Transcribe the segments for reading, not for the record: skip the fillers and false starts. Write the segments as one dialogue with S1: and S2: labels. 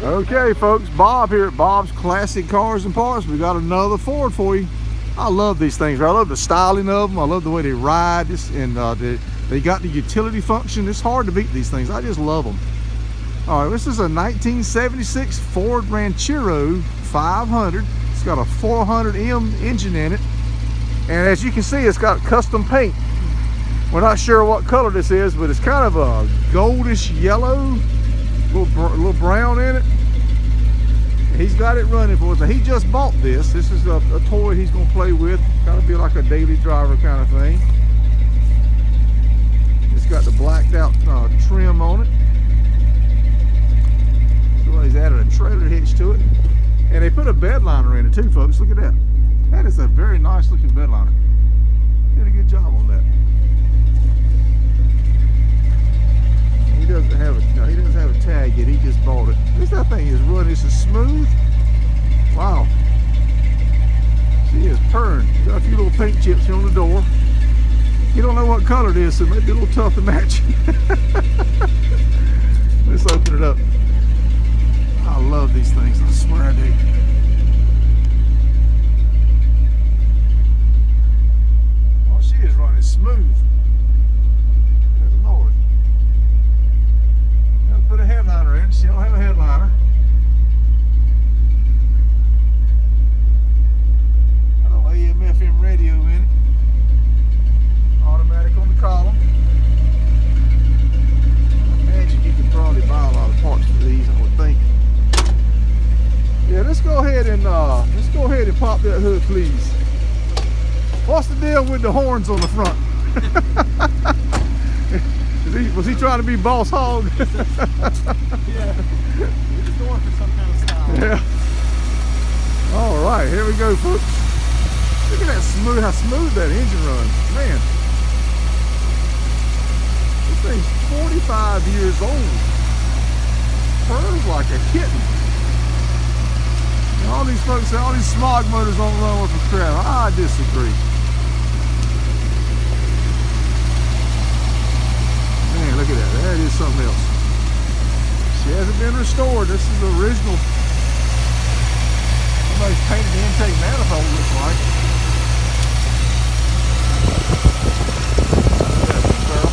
S1: Okay, folks, Bob here at Bob's Classic Cars and Parts. We got another Ford for you. I love these things. I love the styling of them. I love the way they ride. And they got the utility function. It's hard to beat these things. I just love them. All right, this is a 1976 Ford Ranchero 500. It's got a 400M engine in it. And as you can see, it's got custom paint. We're not sure what color this is, but it's kind of a goldish yellow, little brown in it. He's got it running for us. He just bought this. This is a toy he's going to play with. Kind of be like a daily driver kind of thing. It's got the blacked out trim on it. So he's added a trailer hitch to it. And they put a bed liner in it too, folks. Look at that. That is a very nice looking bed liner. Did a good job on that. He doesn't have a tag yet. He just bought it. That thing is running. This is smooth. Wow. She is purring. Got a few little paint chips here on the door. You don't know what color it is, so it may be a little tough to match. Let's open it up. I love these things. I swear I do. Oh, she is running smooth. Good Lord. Put a headliner in. She don't have a headliner. Got a AM/FM radio in it. Automatic on the column. I imagine you could probably buy a lot of parts for these, I would think. Yeah, let's go ahead and pop that hood, please. What's the deal with the horns on the front? Was he trying to be boss hog?
S2: Yeah, we're just going for some kind of style.
S1: Yeah. All right, here we go, folks. Look at that smooth, how smooth that engine runs, man. This thing's 45 years old. Purrs like a kitten. And all these folks say all these smog motors don't run worth a crap. I disagree. Man, look at that. That is something else. She hasn't been restored. This is the original. Somebody's painted the intake manifold, looks like. Barrel.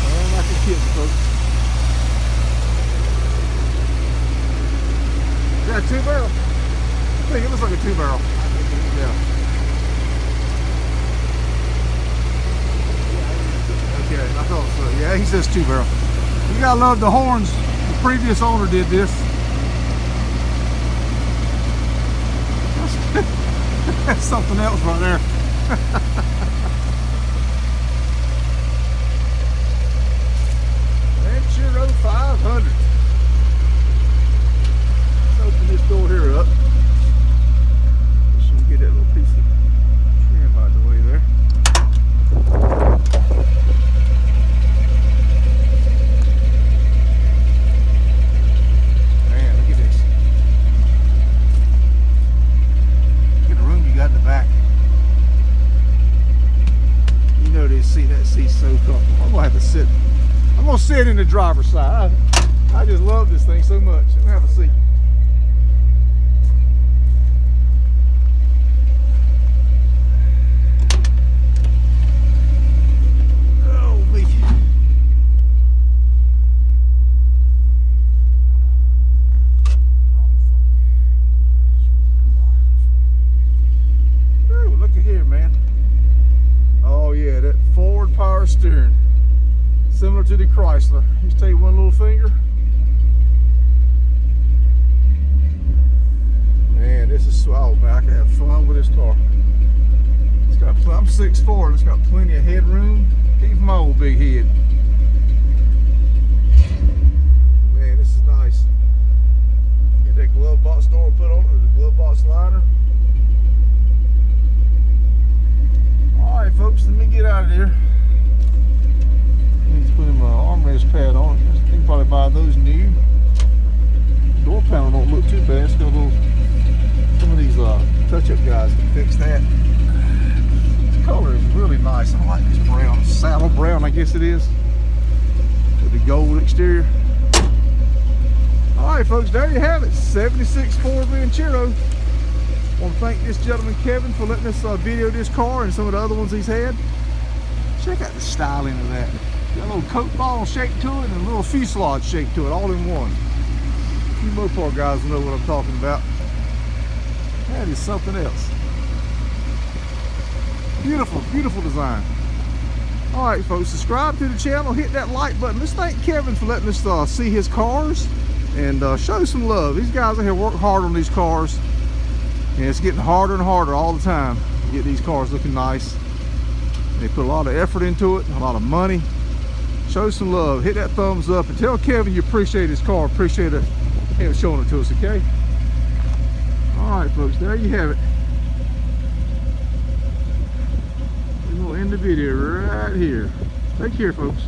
S1: Well, like a kid, folks. Yeah, 2-barrel. I think it looks like a 2-barrel. Yeah. Okay, I thought so. Yeah, he says 2-barrel. You gotta love the horns. The previous owner did this. That's something else right there. Ranchero 500. Let's open this door here up. So we get that little piece of trim out of the way there. So comfortable. I'm gonna have to sit. I'm gonna sit in the driver's side. I just love this thing so much. I'm gonna have a seat. Oh me. Ooh, look at here, man. Oh yeah, that Ford power steering, similar to the Chrysler. Just take one little finger. Man, this is oh man, I can have fun with this car. It's got I'm 6'4", it's got plenty of headroom, even my old big head. Man, this is nice. Get that glove box door put on it, the glove box liner. Alright folks, let me get out of there. Need to put in my armrest pad on it. You can probably buy those new. Door panel don't look too bad. It's got a little, some of these touch-up guys can fix that. This color is really nice. I like this brown, saddle brown I guess it is, with the gold exterior. All right, folks, there you have it. 76 Ford Ranchero. Want to thank this gentleman, Kevin, for letting us video this car and some of the other ones he's had. Check out the styling of that. Got a little coat ball shape to it and a little fuselage shape to it, all in one. You Mopar guys know what I'm talking about. That is something else. Beautiful, beautiful design. All right, folks, subscribe to the channel, hit that like button. Let's thank Kevin for letting us see his cars and show some love. These guys out here work hard on these cars, and it's getting harder and harder all the time to get these cars looking nice. They put a lot of effort into it, a lot of money. Show some love, hit that thumbs up, and tell Kevin you appreciate his car, appreciate him showing it to us, okay? All right, folks, there you have it. We'll end the video right here. Take care, folks.